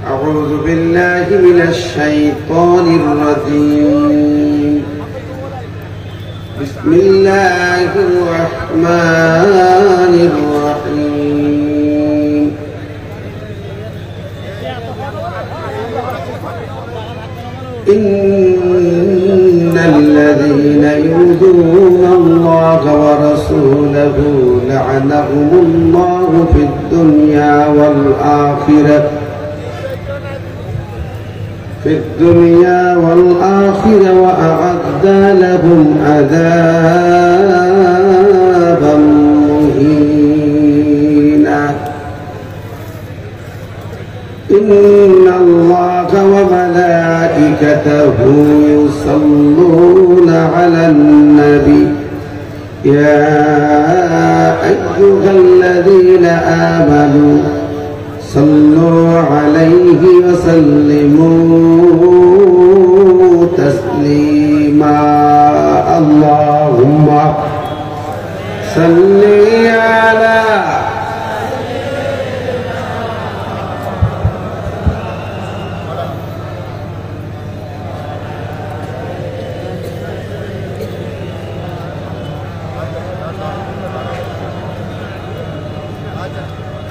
أعوذ بالله من الشيطان الرجيم. بسم الله الرحمن الرحيم. إن الذين يؤذون الله ورسوله لعنهم الله في الدنيا والآخرة وأعد لهم عذابا مهينا. إن الله وملائكته يصلون على النبي يا أيها الذين آمنوا صلوا عليه وسلموا تسليما. اللهم صل على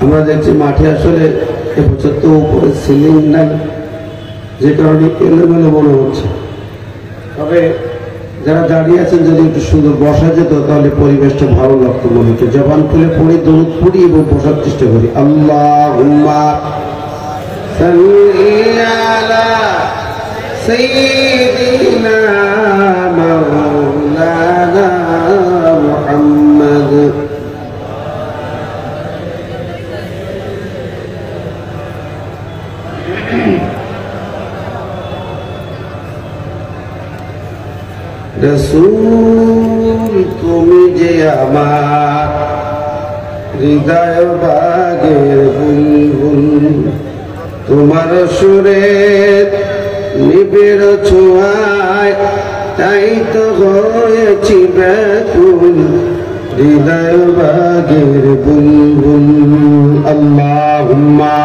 আমরা দেখছি মাঠে আসলে এবছর তো উপরে সিলিং নাই, যে কারণে এলোমেলো মনে হচ্ছে। তবে যারা দাঁড়িয়ে আছেন যদি একটু সুন্দর বসা যেত তাহলে পরিবেশটা ভালো লাগতো মনে হচ্ছে। জবান খুলে পড়ি, দরুদ পড়ি এবং বসার চেষ্টা করি। আল্লাহুম্মা সাল্লি আলা সাইয়্যিদিনা মাওলানা মুহাম্মদ। রসূল তুমি যে আমার হৃদয় বাগের বুলবুল, তোমার সুরে নিবিড় ছোঁয়ায় তাই তো হয়েছি ব্যাকুল, হৃদয় বাগের বুলবুল। আল্লাহুম্মা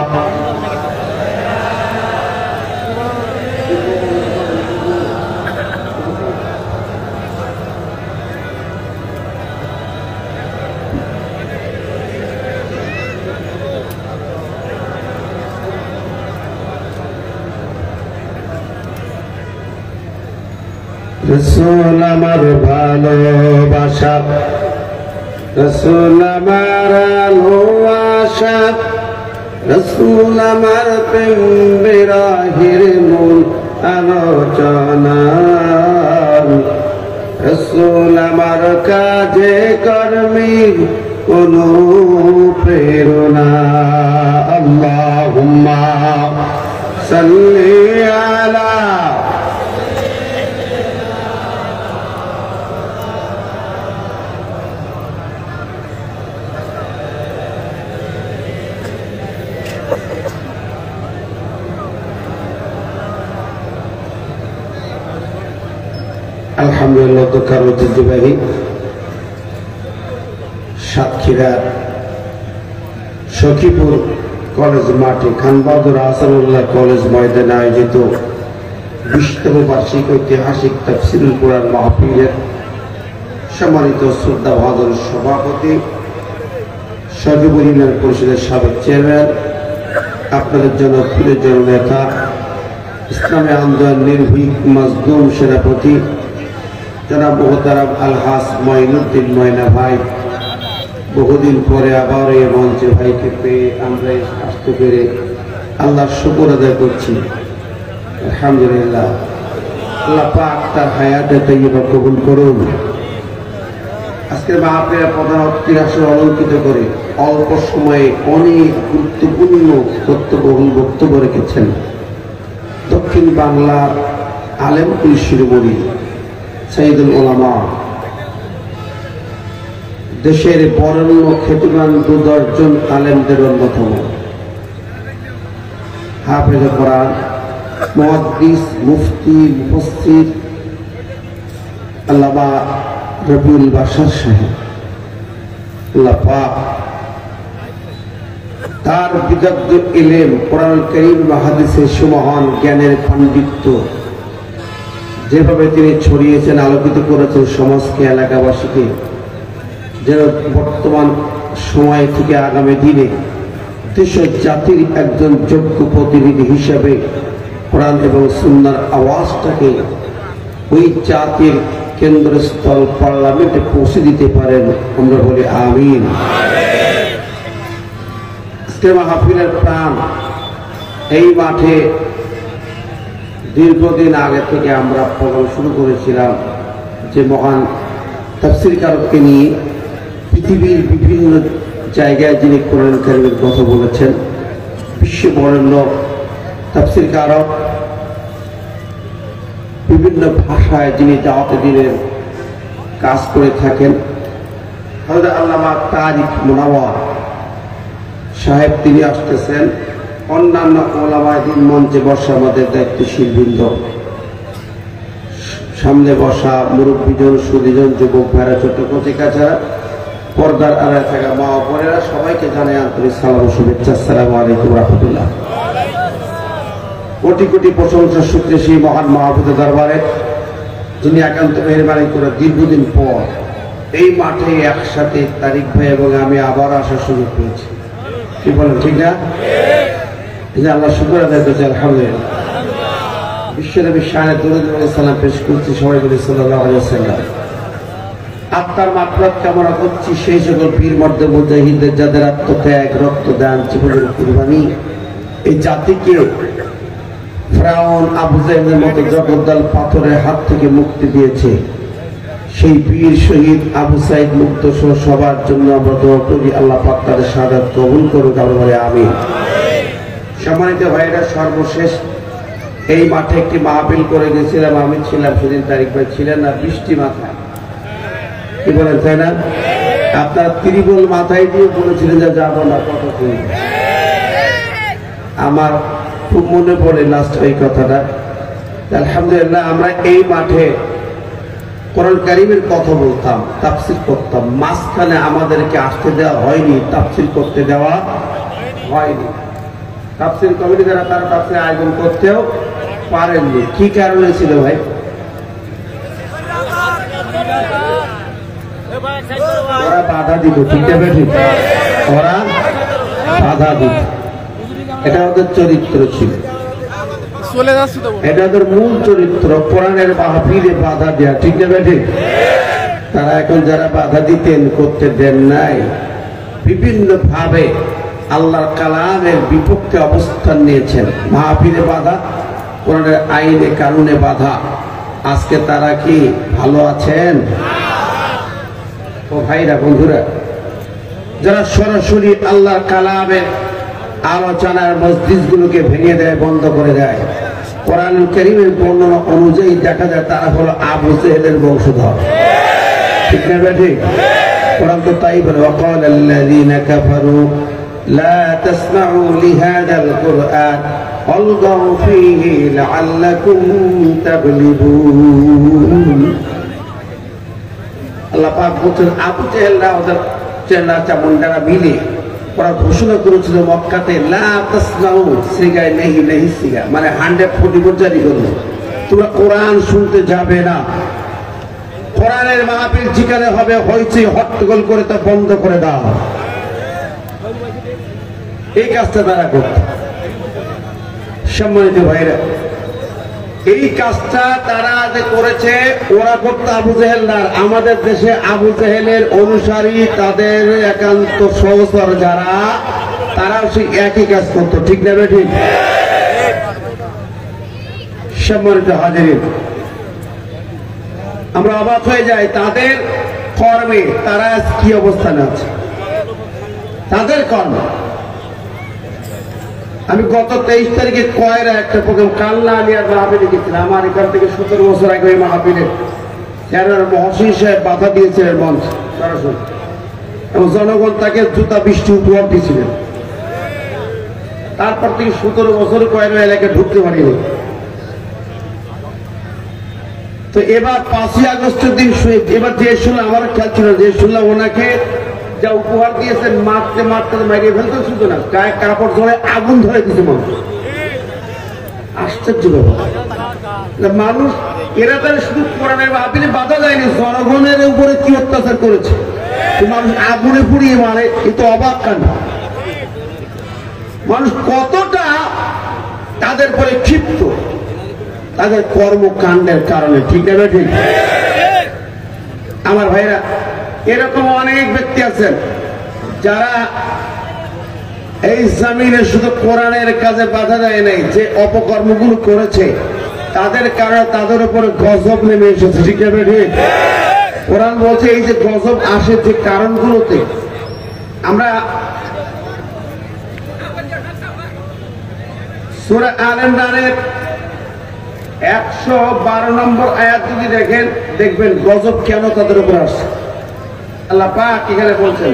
রসূল আমার ভালোবাসা, রসূল আমার আলো আশা, রসূল আমার প্রেম বিরহের মূল আলোচনা, রসূল আমার কাজে কর্মে অনুপ্রেরণা। আল্লাহুম্মা সাল্লি আলা আলহামদুলিল্লাহ। দোকান ঐতিহ্যবাহী সাতক্ষীরার সখীপুর কলেজ মাঠে খান বাহাদুর আহসানুল্লাহ কলেজ ময়দানে আয়োজিত 20তম বার্ষিক ঐতিহাসিক তাফসীরুল কুরআন মাহফিলের সম্মানিত শ্রদ্ধা ভাজন সভাপতি, সখীপুর ইউনিয়ন পরিষদের সাবেক চেয়ারম্যান, আপনাদের জন্য প্রিয় জননেতা, ইসলামী আন্দোলন নির্ভীক মাজলুম সেনাপতি জনাব মোহতারাম আলহাজ মঈনুদ্দিন ময়না ভাই, বহুদিন পরে আবার এই মঞ্চে ভাইকে পেয়ে আমরা আসতে পেরে আল্লাহর শুকর আদায় করছি। আলহামদুলিল্লাহ। আল্লাহ পাক তার হায়াতে তাইয়্যিবা কবুল করুন। আজকের মাহফিলের প্রধান অতিথির আসলে অলঙ্কিত করে অল্প সময়ে অনেক গুরুত্বপূর্ণ তথ্যবহুল বক্তব্য রেখেছেন দক্ষিণ বাংলার আলেম কুল শিরোমণি সাইয়্যিদুল উলামা, দেশের বরেণ্য খ্যাতিমান 2-10 জন আলেমদের অন্যতম, হাফেজে কোরআন, মুহাদ্দিস, মুফতি, মুফাসসির আল্লামা রবিউল বাশার সাহেব। আল্লাহ পাক তার বিদগ্ধ ইলম, কোরআন কারীম ও হাদিসের সুমহান জ্ঞানের পাণ্ডিত্য যেভাবে তিনি ছড়িয়েছেন, আলোকিত করেছেন সমাজকে, এলাকাবাসীকে, যেন বর্তমান সময় থেকে আগামী দিনে দেশ জাতির একজন যোগ্য প্রতিনিধি হিসাবে কোরআন এবং সুন্নাহর আওয়াজটাকে ওই জাতির কেন্দ্রস্থল পার্লামেন্টে পৌঁছে দিতে পারেন। আমরা বলি আমিন। মাহফিলের প্রাণ এই মাঠে দীর্ঘদিন আগে থেকে আমরা প্রোগ্রাম শুরু করেছিলাম যে মহান তাফসীরকারকে নিয়ে পৃথিবীর বিভিন্ন জায়গায় যিনি কোরআন কারীমের কথা বলেছেন, বিশ্ব বরেণ্য তাফসীরকারক, বিভিন্ন ভাষায় যিনি দাওয়াতে দ্বীনের কাজ করে থাকেন, হযরত আল্লামা তারিক মুনাওয়ার সাহেব তিনি আসতেছেন। অন্যান্য ওলামায়ে দ্বীন মঞ্চে বসা আমাদের দায়িত্বশীল বৃন্দ, সামনে বসা মুরব্বীজন, সুদীজন, যুবক ভাইরা, ছোট কচিকাচারা, পর্দার আড়ায় থাকা মা ও বোনেরা, সবাইকে জানাই আন্তরিক সালাম ও শুভেচ্ছা। আসসালামু আলাইকুম রাহমাতুল্লাহ। কোটি কোটি প্রশংসার সূত্রে সেই মহান মাহবুবের দরবারে যিনি একান্ত মেহরবানি করে দীর্ঘদিন পর এই মাঠে একসাথে তারিক ভাই এবং আমি আবার আসার সুযোগ পেয়েছি। কি বলেন, ঠিক না? আল্লাহ শুকর আদায় করছি, আলহামদুলিল্লাহ। বিশ্বনবী শানে দরুদ ও সালাম পেশ করছি, সবাই বলি সাল্লাল্লাহু আলাইহি ওয়াসাল্লাম। আত্মার মাগফিরাত কামনা করছি সেই সকল পীর মর্দে মুজাহিদদের যাদের আত্মত্যাগ, রক্তদান, জীবনের কুরবানি এই জাতিকে ফিরআউন, আবু জাহেলের মতো জগদ্দল পাথরের হাত থেকে মুক্তি দিয়েছে। সেই বীর শহীদ আবু সাইদ মুক্ত সহ সবার জন্য আমরা দোয়া করি, আল্লাহ পাক তাদের শাহাদাত কবুল করুক। আমরা বলি আমিন। সম্মানিত ভাইরা, সর্বশেষ এই মাঠে একটি মাহফিল করে গেছিলাম, আমি ছিলাম সেদিন, তারিক ভাই ছিলেন না, বৃষ্টি মাথায়। কি বলেন, তাই না? আপনার ত্রিবল মাথায় দিয়ে বলেছিলেন যে যাবো না, কত দিন। আমার খুব মনে পড়ে লাস্ট ওই কথাটা। আলহামদুলিল্লাহ, আমরা এই মাঠে কোরআন কারীমের কথা বলতাম, তাফসীর করতাম, মাঝখানে আমাদেরকে আসতে দেওয়া হয়নি, তাফসীর করতে দেওয়া হয়নি। তাফসীর কমিটি যারা, তারা তাফসীর আয়োজন করতেও পারেননি। কি কারণে ছিল ভাই? ওরা বাধা দিত, ঠিক আছে, ঠিক, ওরা বাধা দিত। এটা ওদের চরিত্র ছিল, এটা ওদের মূল চরিত্র, কোরআনের মাহফিলে বাধা দেয়া, ঠিক আছে, ঠিক। তারা এখন যারা বাধা দিতেন, করতে দেন নাই, বিভিন্ন ভাবে আল্লাহর কালামের বিপক্ষে অবস্থান নিয়েছেন। মাহফিলে বাধা, কোরআনের আইনে কানুনে বাধা। আজকে তারা কি ভালো আছেন? ও ভাইরা, বন্ধুরা, যারা সরাসরি আল্লাহর কালামের আলোচনার মজলিসগুলোকে ভেঙে দেয়, বন্ধ করে দেয়, কোরআন কারীমের বর্ণনা অনুযায়ী দেখা যায় তারা হলো আবু জাহেলের বংশধর, ঠিক না? ঠিক। কোরআন তো তাই বলে, ওয়াকাল আল্লাযীনা কাফারু লা তাসমাউ লিহাযাল কুরআন ওয়ালগাউ ফীহি লাআল্লাকুম তাগলিবুন। আল্লাহ পাক বলেন, আবু জাহেলরা, ওদের চেলা চামুন্ডারা মিলে ওরা ঘোষণা করেছিল মক্কাতে, লা তাসমাউ, সিগায় নেহি নেহি সিগা, মানে 100% জারি করলো, তোমরা কোরআন শুনতে যাবে না। কোরআনের মাহফিল যেখানে হবে হইচই হট্টগোল করে তা বন্ধ করে দাও। এই কাজটা তারা করত। সম্মানিত ভাইরা, এই কাজটা তারা যে করেছে, ওরা করতো আবু জাহেলদার। আমাদের দেশে আবু জাহেলের অনুসারী, তাদের একান্ত সহচর যারা, তারাও সেই একই কাজ করতো, ঠিক না? ঠিক। সম্মানিত হাজিরিন, আমরা অবাক হয়ে যাই তাদের কর্মে, তারা কি অবস্থানে আছে, তাদের কর্ম। আমি গত 23 তারিখে কয়রা একটা প্রোগ্রাম কাল্লা আলিয়ার মাহফিলে গেছিলাম। আমার এখান থেকে 17 বছর আগে ওই মাহফিলে মহসিন সাহেব বাধা দিয়েছিলেন মঞ্চ সরাসরি, এবং জনগণ তাকে জুতা বৃষ্টি উপহার দিয়েছিলেন। তারপর থেকে 17 বছর কয়রা এলাকায় ঢুকতে পারিনি। তো এবার 5ই আগস্টের দিন এবার যে শুনলাম, আমার খেয়াল ছিল, যে শুনলাম ওনাকে যা উপহার দিয়েছেন মারতে মারতে মারিয়ে ফেলতে শুধু না, গায়ে কাপড় ধরে আগুন ধরে দিতে মানুষ। আশ্চর্য ব্যাপার। মানুষ এরা তার শুধু কোরআনের মাহফিলে বাধা যায়নি, জনগণের উপরে কি অত্যাচার করেছে, মানুষ আগুনে পুড়িয়ে মারে, এ তো অবাক কাণ্ড। মানুষ কতটা তাদের পরে ক্ষিপ্ত তাদের কর্মকাণ্ডের কারণে, ঠিক না ঠিক? আমার ভাইরা, এরকম অনেক ব্যক্তি আছেন যারা এই জমিনে শুধু কোরআনের কাজে বাধা দেয় নাই, যে অপকর্মগুলো করেছে তাদের কারণে তাদের উপরে গজব নেমে এসেছে, ঠিক না ঠিক? কোরআন বলছে এই যে গজব আসে যে কারণগুলোতে, আমরা সূরা আলে ইমরানের 112 নম্বর আয়াত যদি দেখেন, দেখবেন গজব কেন তাদের উপর আসছে। আল্লাহ পাক এখানে বলছেন,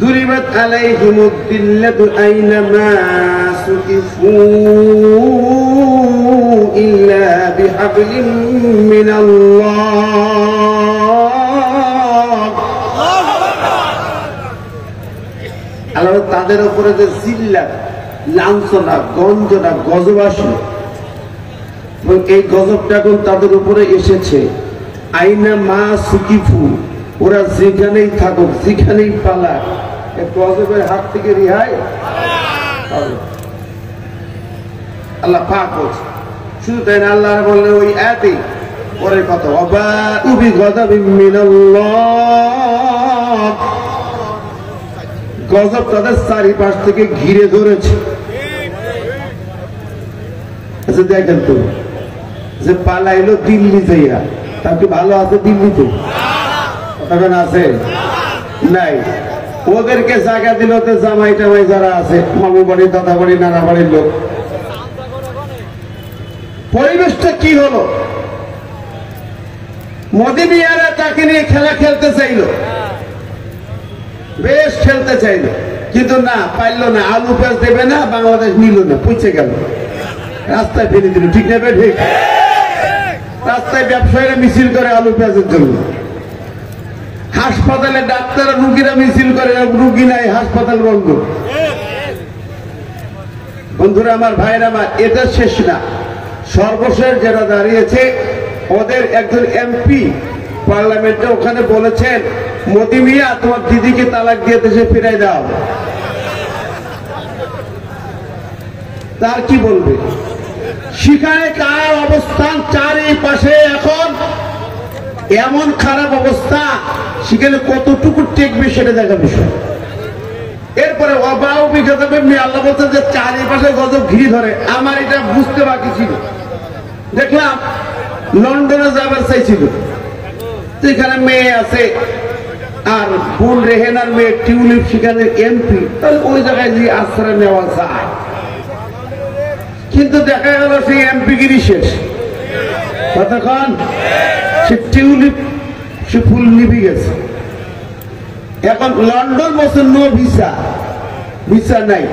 দুরিবাত আলাইহিমুদ দিল্লাতু আইনামা সুকিফু ইল্লা বিহাবলিম মিনাল্লাহ। আল্লাহ তাদের উপরে যে জিল্লাত, লাঞ্ছনা, গঞ্জনা, গজব আসলো, এই গজবটা এখন তাদের উপরে এসেছে। আইনা মা সুকিফু, ওরা যেখানেই থাকুক, যেখানেই পালাক, গজবের হাত থেকে রেহাই পাবে। আল্লাহ পাক বলছে। শুধু তাই না, আল্লাহ বললেন ওই আয়াতেই পরের কথা, ওয়াবাউ বিগযাবিন মিনাল্লাহ, গজব তাদের চারিপাশ থেকে ঘিরে ধরেছে। আচ্ছা দেখেন তো, যে পালাইলো দিল্লি যাইয়া, তার কি ভালো আছে দিল্লিতে? এখন আছে নাই? ওদেরকে জায়গা দিল তো জামাই টামাই যারা আছে, মামু বাড়ি, দাদা বাড়ি, নানা বাড়ির লোক। পরিবেশটা কি হলো? মোদি মিয়ারা তাকে নিয়ে খেলা খেলতে চাইল, বেশ খেলতে চাইল, কিন্তু না, পারল না। আলু পেঁয়াজ দেবে না, বাংলাদেশ নিল না, পুঁছে গেল, রাস্তায় ফেলে দিল, ঠিক না? ঠিক। রাস্তায় ব্যবসায়ীরা মিছিল করে আলু পেঁয়াজের জন্য, হাসপাতালে ডাক্তার রুগীরা মিছিল করে, রুগী নাই, হাসপাতাল বন্ধ। বন্ধুরা আমার, ভাইরা আমার, এটা শেষ না। সর্বশেষ যেটা দাঁড়িয়েছে, ওদের একজন এমপি পার্লামেন্টে ওখানে বলেছেন, মোদি মিয়া তোমার দিদিকে তালাক দিয়ে দেশে ফিরাই দাও। তার কি বলবে? সেখানে কার অবস্থান, চারিপাশে এখন এমন খারাপ অবস্থা, সেখানে কতটুকু টেকবে সেটা দেখা বিষয়। এরপরে ওয়াবাউ বিগযাবিন, আল্লাহ বলছেন যে চারিপাশে গজব ঘিরে ধরে। আমার এটা বুঝতে বাকি ছিল। দেখলাম লন্ডনে যাবার চাইছিল, সেখানে মেয়ে আছে, আর বোন রেহেনার মেয়ে টিউলিপ সেখানে এমপি, তাহলে ওই জায়গায় যে আশ্রয় নেওয়া যায়। কিন্তু দেখা গেল সেই এমপি গিরি শেষ, কতক্ষণ সে টিউলিপ, সে ফুল নিভে গেছে। এখন লন্ডন বসে নো ভিসা, ভিসা নাই।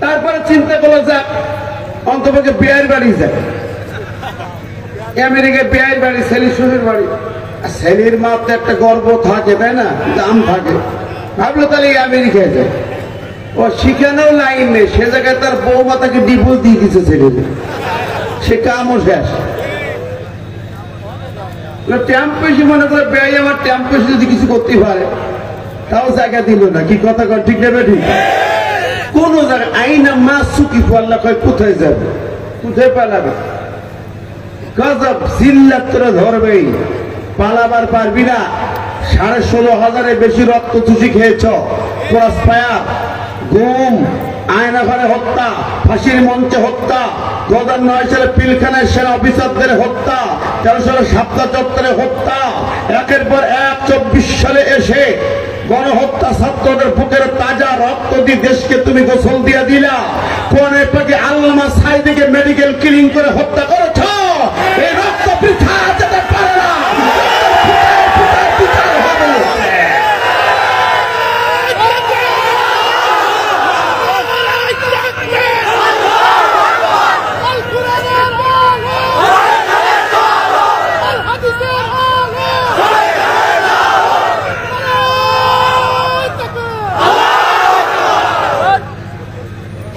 তারপরে চিন্তা করলো যাক অন্তপক্ষে বিয়ের বাড়ি যায়, আমেরিকায় বিয়ের বাড়ি, ছেলে শ্বশুর বাড়ি। ছেলের মাত্র একটা গর্ব থাকে, তাই না, দাম থাকে। ভাবলো তাহলে আমেরিকায় যায়। ও সেখানেও লাইন নেই, সে জায়গায় তার বৌমা তাকে ডিভোর্স দিয়ে দিচ্ছে ছেলে, সে কামও শেষ। ট্যাম্পেসি মনে করে ব্যয়, আমার ট্যাম্পেসি যদি কিছু করতে পারে, তাও জায়গা দিল না। কি কথা কর, ঠিক না? ঠিক। কোন জায়গায় আইনা মা সুকিফু, আল্লাহ কয় কোথায় যাবে, কোথায় পালাবে? গজব জিল্লাত তোরা ধরবেই, পালাবার পারবি না। 16,500 বেশি রক্ত চুষি খেয়েছ, ক্রস ফায়ার, গুম, আয়না ঘরে হত্যা, ফাঁসির মঞ্চে হত্যা, 2009 সালে পিলখানায় সেনা অফিসারদের হত্যা, 13 সালে শাপলা চত্বরে হত্যা, একের পর এক 24 সালে এসে গণহত্যা, ছাত্রদের বুকের তাজা রক্ত দিয়ে দেশকে তুমি গোসল দিয়ে দিলা। কোনে পাকে আল্লামা সাইদিকে মেডিকেল ক্লিন করে হত্যা করেছ। এই রক্ত বৃথা যেতে পারে না।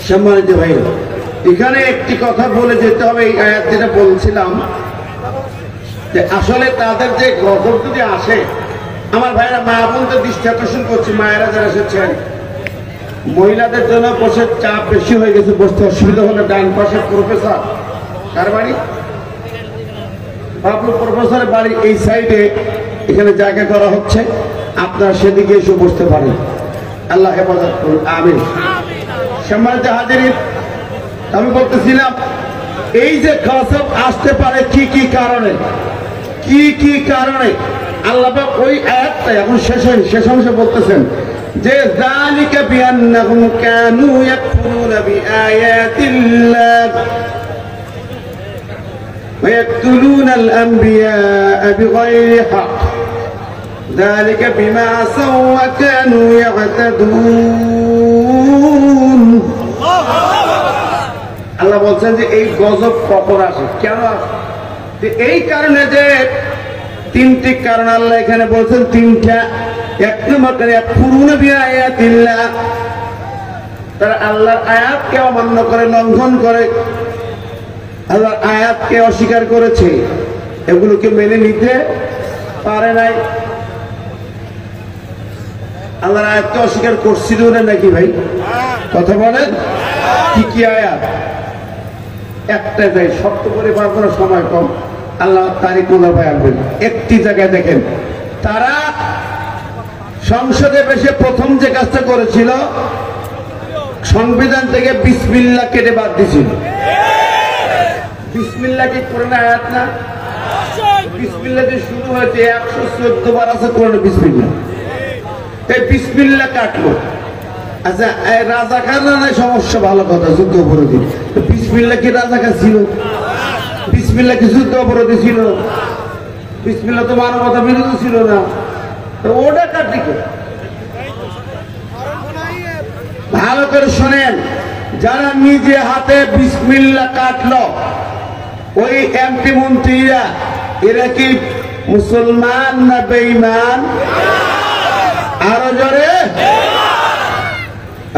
সম্মানিত ভাই, এখানে একটি কথা বলে যেতে হবে। এই আয়াত যেটা বলছিলাম যে আসলে তাদের যে গজব যদি আসে, আমার ভাইরা মা বোনদের দৃষ্টি আকর্ষণ করছি, মায়েরা যারা এসেছেন, মহিলাদের জন্য বসে চাপ বেশি হয়ে গেছে, বসতে অসুবিধা হলে ডান পাশে প্রফেসর, কার বাড়ি? বাবু প্রফেসরের বাড়ি এই সাইডে, এখানে জায়গা করা হচ্ছে, আপনারা সেদিকে এসে বসতে পারেন। আল্লাহ হেফাজত করুন, আমিন। সম্মানিত হাজিরিন, আমি বলতেছিলাম এই যে গজব আসতে পারে কি কি কারণে, কি কি কারণে আল্লাহ পাক ওই আয়াতটা এখন শেষ অংশে বলতেছেন যে যালিকা বিআন্নাহুম কানু ইয়াকফুরুনা বিআয়াতিল্লাহ ওয়া ইয়াকতুলুনাল আনবিয়া'a বিগাইরি হক যালিকা বিমা আসাউ ওয়া কানু ইয়া'তাদুন। আল্লাহ বলছেন যে এই গজব কখন আসে, কেন আসে? এই কারণে যে তিনটি কারণ আল্লাহ এখানে বলছেন, তিনটা। এক নম্বর, ইয়াকফুরুনা বিআয়াতিল্লাহ, তারা আল্লাহর আয়াতকে অমান্য করে, লঙ্ঘন করে, আল্লাহর আয়াতকে অস্বীকার করেছে, এগুলোকে মেনে নিতে পারে নাই। আল্লাহর আয়াতকে অস্বীকার করছিল না নাকি ভাই? কথা বলেন, কি কি আয়াত? একটা যাই, শক্ত করে বার করার সময় কম, আল্লাহ তারিখ মোল্লা ভাই আনবেন। একটি জায়গায় দেখেন, তারা সংসদে বসে প্রথম যে কাজটা করেছিল, সংবিধান থেকে বিসমিল্লাহ কেটে বাদ দিয়েছিল। বিসমিল্লাহ কি কোরআনে আয়াত না? বিসমিল্লাহ দিয়ে শুরু হয়েছে, 114 বার আছে কোরআনে বিসমিল্লাহ। এই বিসমিল্লাহ কাটলো। আচ্ছা, রাজাকার না সমস্যা, ভালো কথা, যুদ্ধ অপরাধী। বিসমিল্লাহ কি রাজাকার ছিল? বিসমিল্লাহ কি যুদ্ধ অপরাধী ছিল? বিসমিল্লাহ তো মানবতা বিরোধী ছিল না, ওটা কাটলি। ভালো করে শোনেন, যারা নিজে হাতে বিসমিল্লাহ কাটলো, ওই এমপি মন্ত্রীরা, এরা কি মুসলমান না বেঈমান? আরো জোরে।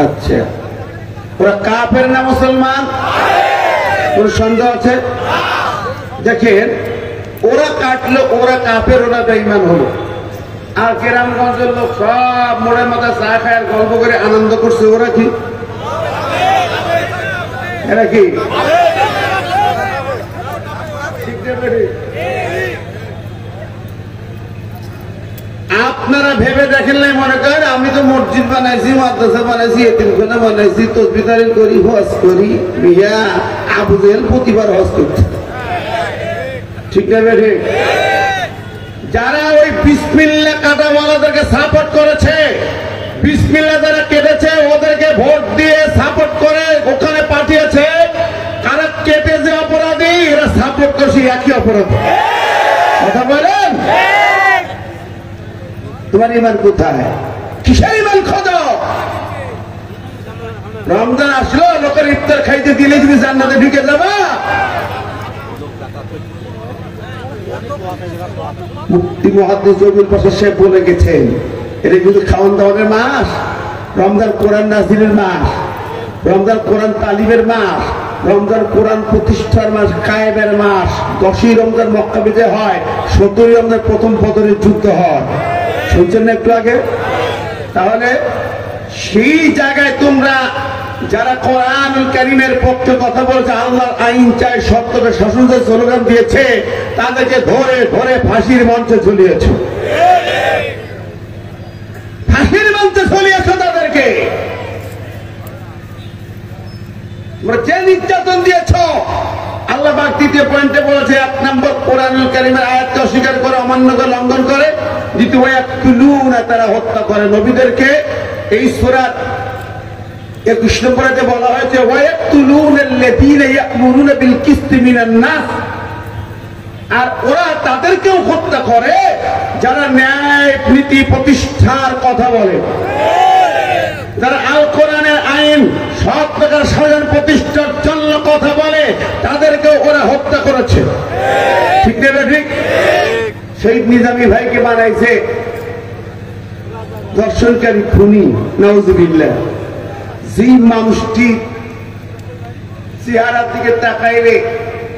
আচ্ছা, ওরা কাফের না মুসলমান? কোন সন্দেহ আছে? দেখেন, ওরা কাটলো, ওরা কাফের, ওরা বেঈমান হলো। আর গ্রামগঞ্জের লোক সব মোড়ের মাথা চা খায় আর গল্প করে আনন্দ করছে, ওরা কি? এরা কি? আপনারা ভেবে দেখেন নাই, মনে করেন আমি তো মসজিদ বানাইছি, মাদ্রাসা বানাইছি, এতিমখানা বানাইছি, তসবিহ তাহলিল করি, হজ করি, মিয়া আবু জেহেল প্রতিবার হজ করছে, ঠিক না বেঠে? যারা ওই বিসমিল্লাহ কাটাওয়ালাদেরকে সাপোর্ট করেছে, বিসমিল্লাহ যারা কেটেছে, ওদেরকে ভোট দিয়ে সাপোর্ট করে ওখানে পাঠিয়েছে, তারা কেটে যে অপরাধী, এরা সাপোর্ট করছে একই অপরাধী। কথা বলেন, তোমার ইমান কোথায়? কিসের ইমান খোঁজো? রমজান আসলো, লোকের ইফতার খাইতে দিলে তুমি জান্নাতে ঢুকে যাবা? মুফতি মুহাদ্দিস জমির পাশে সে বলে গেছেন, এটা কিন্তু খাওয়ান দাওয়ানের মাস, রমজান কোরআন নাযিলের মাস, রমজান কোরআন তালিমের মাস, রমজান কোরআন প্রতিষ্ঠার মাস, কায়েমের মাস। 10ই রমজান মক্কা বিজয় হয়, 17ই রমজান প্রথম বদরের যুদ্ধ হয়, শুনছেন না একটু আগে? তাহলে সেই জায়গায় তোমরা যারা কোরআনুল কারীমের পক্ষে কথা বলছে, আল্লাহর আইন চাই, সত্যকে শাসন চাই স্লোগান দিয়েছে, তাদেরকে ধরে ধরে ফাঁসির মঞ্চে ঝুলিয়েছ, ফাঁসির মঞ্চে ঝুলিয়েছ তাদেরকে। যে নির্যাতন দিয়েছ, আল্লাহ পাক দ্বিতীয় পয়েন্টে বলেছে, 1 নম্বর কোরআনুল কারীমের আয়াতকে অস্বীকার করে, অমান্য করে, লঙ্ঘন করে। দ্বিতীয়, ইয়াকতুলুনা, তারা হত্যা করে নবীদেরকে। এই সূরা 21 নম্বরে বলা হয়েছে, ওয়ায়াকতুলুনাল্লাযীনা ইয়া'মুরুনা বিল কিসতি মিনান নাস, আর ওরা তাদেরকেও হত্যা করে যারা ন্যায় নীতি প্রতিষ্ঠার কথা বলে, যারা আল কোরআনের আইন সৎ প্রকার শাসন প্রতিষ্ঠার জন্য কথা বলে, তাদেরকেও ওরা হত্যা করেছে, ঠিক না? ঠিক। শহীদ নিজামী ভাইকে বানাইছে ধর্ষণকারী, খুনি, নাউজুবিল্লাহ। যেই মানুষটি চেহারার দিকে তাকাইলে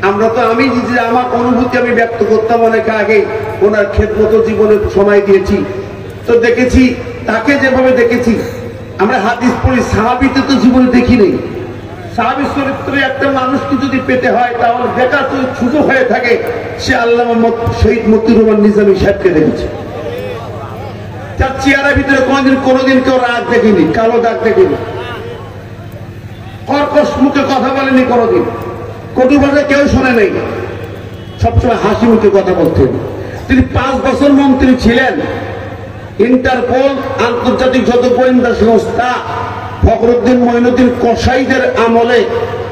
আমরা তো আমি নিজে আমার অনুভূতি আমি ব্যক্ত করতাম অনেক আগে, ওনার খেদমত জীবনে সময় দিয়েছি, তো দেখেছি তাকে যেভাবে দেখেছি। আমরা হাদিস পড়ি, সাহাবীতে তো জীবনে দেখি নেই। সাহাবী চরিত্রে একটা মানুষকে যদি পেতে হয় তাহলে দেখা তো সুযোগ হয়ে থাকে, সে আল্লামা শহীদ মতিউর রহমান নিজামী সাহেবকে দেখেছে। তার চেহারার ভিতরে কোনোদিন কেউ রাগ দেখিনি, কালো দাগ দেখিনি, কর্কশ মুখে কথা বলেনি, কোনোদিন কটু ভাষায় কেউ শোনে নেই, সবসময় হাসি মুখে কথা বলতেন। তিনি 5 বছর মন্ত্রী ছিলেন। ইন্টারপোল, আন্তর্জাতিক যত গোয়েন্দা সংস্থা ফখরুদ্দিন মঈনুদ্দিন কসাইদের আমলে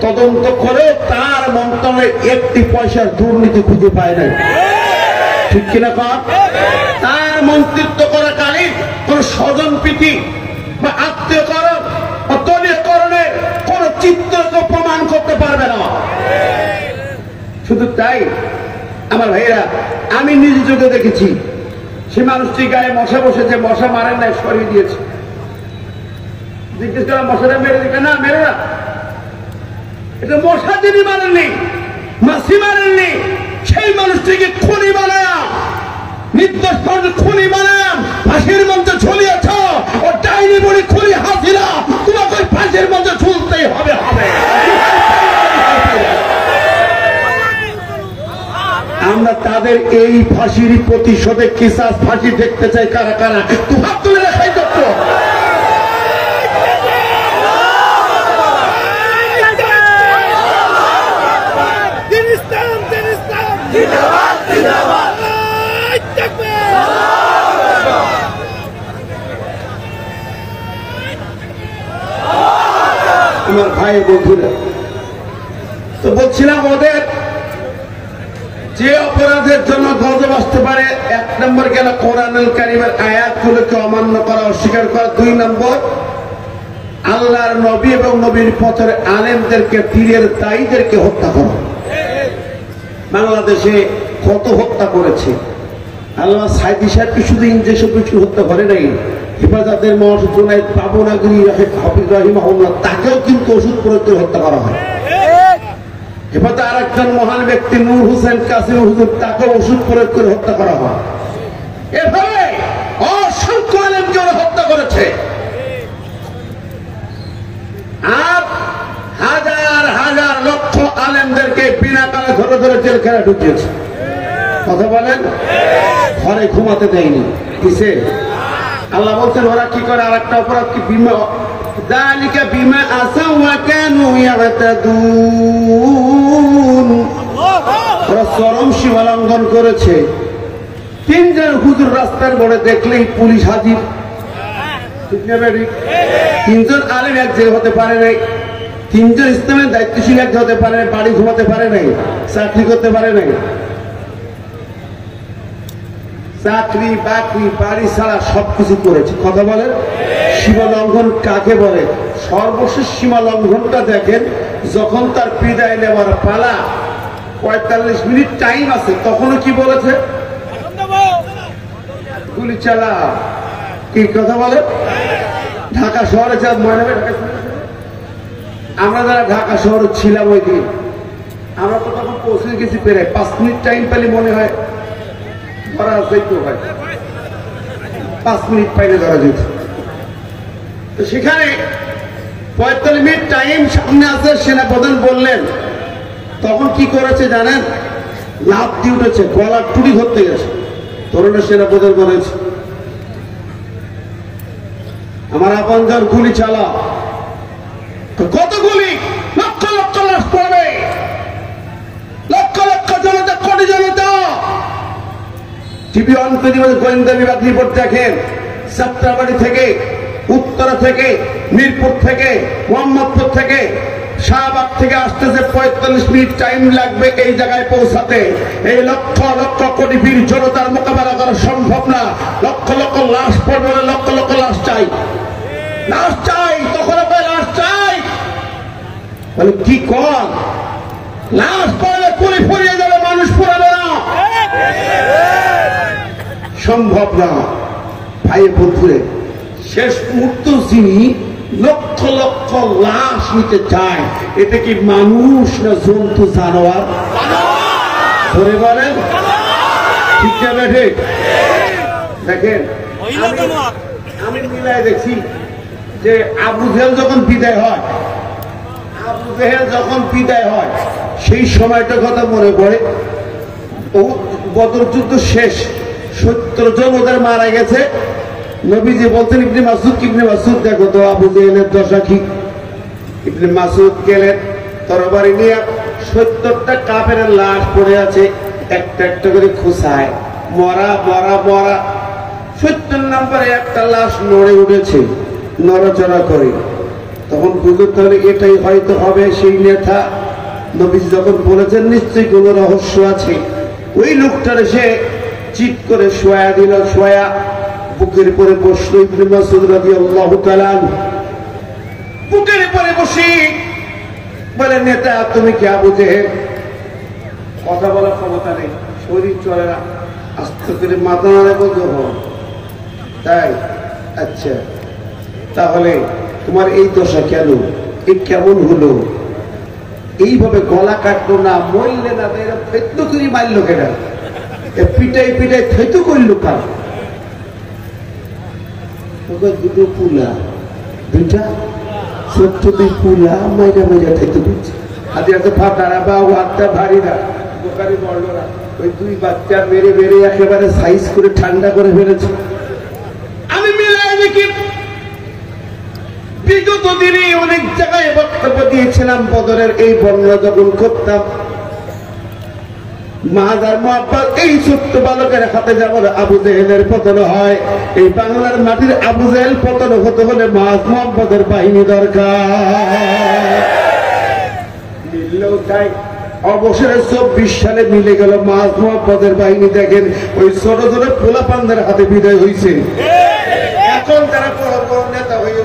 তদন্ত করে তার মন্ত্রণালয়ে 1টি পয়সার দুর্নীতি খুঁজে পায় নাই, ঠিক কিনা কর? তার মন্ত্রিত্ব করাকালীন কোন স্বজন প্রীতি বা আত্মীয়করণ বা দলীয়করণের কোন চিত্রকে প্রমাণ করতে পারবে না। শুধু তাই আমার ভাইয়েরা, আমি নিজ চোখে দেখেছি সে মানুষটি গায়ে মশা বসেছে, মশা মারেন না, সরিয়ে দিয়েছে। জিজ্ঞেস করা মশাটা মেরে দিকে, না মেরে না, এটা মশা তিনি মারেননি, মাসি মারেননি, সেই মানুষটিকে খুনি বানায়া, নির্দোষ মানুষ খুনি বানায়া ফাঁসির মঞ্চে ঝুলিয়েছ। ও ডাইনি বড়ি খুনি হাসিনা, তোমাকে ওই ফাঁসির মঞ্চে ঝুলতেই হবে। আমরা তাদের এই ফাঁসির প্রতিশোধে কিসাস ফাঁসি দেখতে চাই। কারা কারা তুই হাত তুলে রাখাই দত্ত। আমার ভাই বন্ধুরা, তো বলছিলাম ওদের যে অপরাধের জন্য গজব আসতে পারে, 1 নম্বর গেল কোরআনুল কারীমের আয়াতগুলোকে অমান্য করা, অস্বীকার করা। 2 নম্বর আল্লাহর নবী এবং নবীর পথের আলেমদেরকে, পীরের দায়ীদেরকে হত্যা করা। বাংলাদেশে কত হত্যা করেছে। আল্লাহ সাইদি সাহেবকে শুধু ইনজেকশন কিছু হত্যা করে নাই, হেফাজতের মহাসচিব পাবনাগরী হাফিজ রাহিমাহুল্লাহ তাকেও কিন্তু ওষুধ প্রয়োগ করে হত্যা করা হয়। হেফাজত আরেকজন মহান ব্যক্তি নূর হোসেন কাসিম হুজুর, তাকে ওষুধ প্রয়োগ করে হত্যা করা হয়। এভাবে অসংখ্য আলেমকে হত্যা করেছে। আর হাজার হাজার লক্ষ আলেমদেরকে বিনা কারণে ধরে ধরে জেলখানা ঢুকিয়েছে। কথা বলেন, ঘরে ঘুমাতে দেয়নি। কিসে? আল্লাহ বলছেন ওরা কি করে, আর একটা অপরাধ কি, বিমা যালিকা বিমা আসাউ ওয়া কানু ইয়াতাদুন, ওরা চরম সীমা লঙ্ঘন করেছে। 3 জন হুজুর রাস্তার মোড়ে দেখলেই পুলিশ হাজির, ঠিক না বেটি? 3 জন আলেম এক জায়গায় হতে পারে নাই, 3 জন ইসলামের দায়িত্বশীল এক হতে পারে নাই, বাড়ি ঘুমাতে পারে নাই, চাকরি করতে পারে নাই। চাকরি বাকরি বাড়ি ছাড়া সবকিছু করেছে। কথা বলেন, সীমা লঙ্ঘন কাকে বলে? সর্বশেষ সীমা লঙ্ঘনটা দেখেন, যখন তার বিদায় নেওয়ার পালা, 45 মিনিট টাইম আছে, তখনও কি বলেছে? গুলি চালা। কি কথা বলে? ঢাকা শহরে যা ময়নাবে, আমরা যারা ঢাকা শহরে ছিলাম ওই দিন, আমরা তো তখন পৌঁছে গেছি প্রায় 5 মিনিট টাইম পেলে মনে হয় ধরা যেত, হয় 5 মিনিট পাইলে ধরা যেত। তো সেখানে 45 মিনিট টাইম সামনে আছে, সেনাপ্রধান বললেন, তখন কি করেছে জানেন? লাফ দিয়ে উঠেছে, গলার টুটি ধরতে গেছে। তরুণের সেনাপ্রধান বলেছে, আমার আপনজন গুলি চালা। কত গুলি? লক্ষ লক্ষ লাশ পড়বে, লক্ষ লক্ষ জনতা, কোটি জনতা। টিভি অন করে গোয়েন্দা বিভাগ রিপোর্ট দেখেন, যাত্রাবাড়ি থেকে, উত্তরা থেকে, মিরপুর থেকে, মোহাম্মদপুর থেকে, শাহবাগ থেকে আসতেছে 45 মিনিট টাইম লাগবে এই জায়গায় পৌঁছাতে। এই লক্ষ লক্ষ কোটি বীর জনতার মোকাবেলা করা সম্ভব না। লক্ষ লক্ষ লাশ পড়বে, লক্ষ লক্ষ লাশ চাই, লাশ চাই, তখন লাশ চাই। বলে কি কর, লাশ পড়লে পুরি ফুরিয়ে যাবে, মানুষ পুরাবে না, সম্ভব না। ভাই বন্ধুরে, শেষ মুহূর্ত যিনি লক্ষ লক্ষ লাশ নিতে চায়, এটা কি মানুষ না জন্তু জানোয়ার? ধরে বলেন ঠিক না ঠিক? দেখেন আমি মিলায় দেখছি যে আবু জেহেল যখন বিদায় হয়, আবু জেহেল যখন বিদায় হয় সেই সময়টার কথা মনে পড়ে। বদর যুদ্ধ শেষ, 70 জন ওদের মারা গেছে। নবীজি বলছেন ইবনে মাসউদ দেখো তো আবু জেহেলের দশা কি। ইবনে মাসউদ গেলেন, তরবারি নিয়ে 70টা কাফেরের লাশ পড়ে আছে, একটা একটা করে খুঁচায়, মরা মরা মরা। 70 নম্বরে একটা লাশ নড়ে উঠেছে, নড়াচড়া করে। তখন বুঝতে হলে এটাই হয়তো হবে সেই নেতা। নবীজি যখন বলেছেন নিশ্চয়ই কোন রহস্য আছে, ওই লোকটার সে চিৎ করে শোয়া দিল, শোয়া বুকের পরে বসলো। ইবনে মাসউদ রাদিয়াল্লাহু তাআলা বুকের পরে বসে বলে, নেতা তুমি কি আবু জেহেল? কথা বলার ক্ষমতা নেই, শরীর চলে না, আস্তে করে মাথা নাড়ে বলতে হবে। তাই আচ্ছা, তাহলে তোমার এই দশা কেন? এ কেমন হলো? এইভাবে গলা কাটলো না, মরলে না, এরা ফেতু করে মারলো কেনা? পিটাই পিটাই থেতু করলো কার? দুটো পুলা, দুইটা ছোট্ট দুই পুলা মাইরা মাইরা থেতু করছে। হাতে হাতে ফাটারা বা হাতটা ভারী না, দোকানে বড় না, ওই দুই বাচ্চা মেরে মেরে একেবারে সাইজ করে ঠান্ডা করে ফেলেছে। আমি মিলাই দেখি বিগত দিনে অনেক জায়গায় বক্তব্য দিয়েছিলাম, বদরের এই বর্ণনা যখন করতাম, মাহাজার মোহাব্বত এই ছোট্ট বালকের হাতে যেমন আবু জেহেলের পতন হয়, এই বাংলার মাটির আবু জেহেল পতন হতে হলে মাহাজ মোহাম্মদের বাহিনী দরকার। মিললেও তাই অবসরে 24 সালে মিলে গেল মাহাজ মোহাম্মদের বাহিনী। দেখেন ওই ছোট ছোট পোলাপানদের হাতে বিদায় হয়েছে। এখন তারা বড় বড় নেতা হয়ে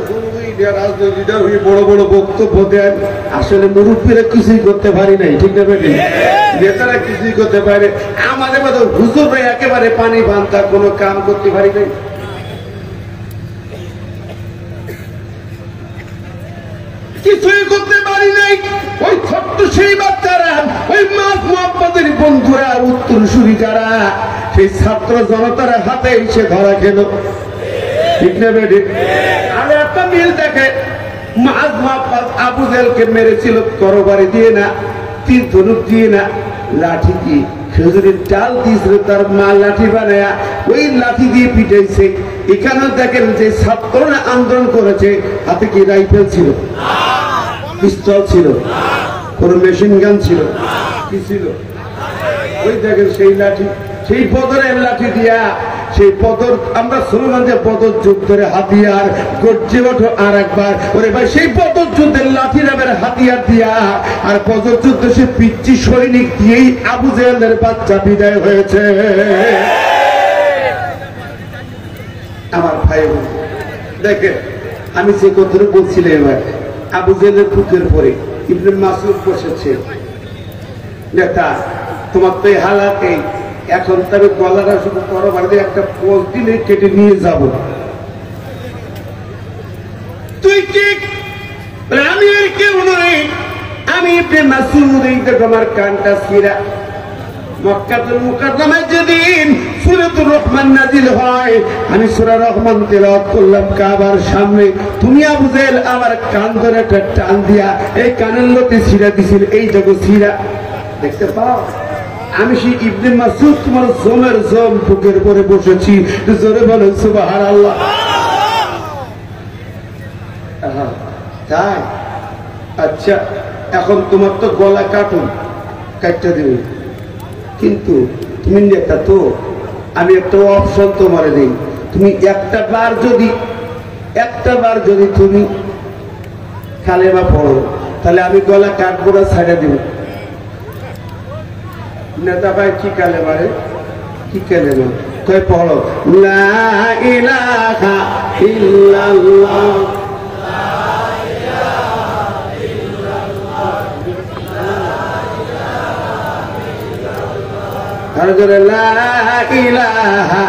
রাজনৈতিক হয়ে বড় বড় বক্তব্য দেন, আসলে মুরব্বীরা কিছুই করতে পারি নাই। ঠিক না বেটি? নেতারা কিছুই করতে পারে, আমাদের মতো হুজুররা একেবারে পানি ভান্তা কোনো কাম করতে পারি নাই। কিছুই করতে পারি নাই। ওই ছোট্ট সেই বাচ্চারা, ওই মাস মোহাম্মদের বন্ধুরা, উত্তরসূরি যারা, সেই ছাত্র জনতার হাতে এসে ধরা খেল। ঠিক না বেটি? আর একটা মিল দেখে, মাস মোহাম্মদ আবু জেহেলকে মেরেছিল তরবারি দিয়ে না, তীর ধনুক দিয়ে না, লাঠি দিয়ে, খেজুরের ডাল দিয়েছিল তার মা লাঠি বানায়া, ওই লাঠি দিয়ে পিটাইছে। এখানে দেখেন যে ছাত্ররা আন্দোলন করেছে, হাতে কি রাইফেল ছিল, পিস্তল ছিল, কোন মেশিন গান ছিল, কি ছিল? ওই দেখেন সেই লাঠি, সেই বদরের লাঠি দিয়া, সেই বদর আমরা শুনলাম যে বদর যুদ্ধের হাতিয়ার গর্জে ওঠো আর একবার। ওরে ভাই, সেই বদর যুদ্ধের লাঠি নামের হাতিয়ার দিয়া আর বদর যুদ্ধ সে পিচ্চি সৈনিক দিয়েই আবু জেহেলের বাচ্চা বিদায় হয়েছে। আমার ভাই দেখেন, আমি যে কথাটা বলছিলাম এবার, আবু জেহেলের বুকের পরে ইবনে মাসউদ বসেছে। নেতা তোমার তো এই হালাতে, এখন তবে গলাটা শুধু তরবারি দিয়ে একটা পোজ দিলে কেটে নিয়ে যাব। তুই ঠিক? আমি আর কেউ নই, আমি ইবনে মাসউদ। এই দেখো আমার কানটা ছিঁড়া। মক্কাতুল মুকাররমায় যেদিন সূরাতুর রহমান নাজিল হয়, আমি সূরা রহমান তেলাওয়াত করলাম কাবার সামনে। তুমি আবু জেহেল আমার কান ধরে একটা টান দিয়া এই কানের লতি ছিঁড়া দিছিল। এই দেখো ছিঁড়া, দেখতে পাও? আমি সেই ইবনে মাসউদ তোমার জমের জম বুকের পরে বসেছি। জোরে বলেন সুবহানাল্লাহ। তাই আচ্ছা, এখন তোমার তো গলা কাটুন, কাটটা দেবে, কিন্তু তুমি নেতা তো, আমি একটা অপশন তোমারে দিই। তুমি একটা বার যদি তুমি কালেমা পড়ো, তাহলে আমি গলা কাটবো না, ছাড়া দিব। নেতা ভাই কি কালেমা রে? কি কালেমা? কই পড়ো, লা ইলাহা ইল্লাল্লাহ, আর জোরে লা ইলাহা,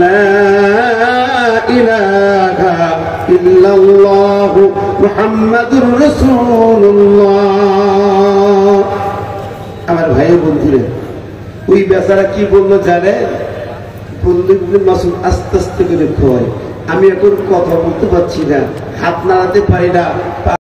লা ইলাহা ইল্লাল্লাহ মুহাম্মাদুর রাসূলুল্লাহ। আমার ভাই বন্ধুরা, ওই বেচারা কি বললো জানে? বললো ইবনে মাসউদ আস্তে আস্তে করে কয়, আমি এখন কথা বলতে পারছি না, হাত নাড়াতে পারি না।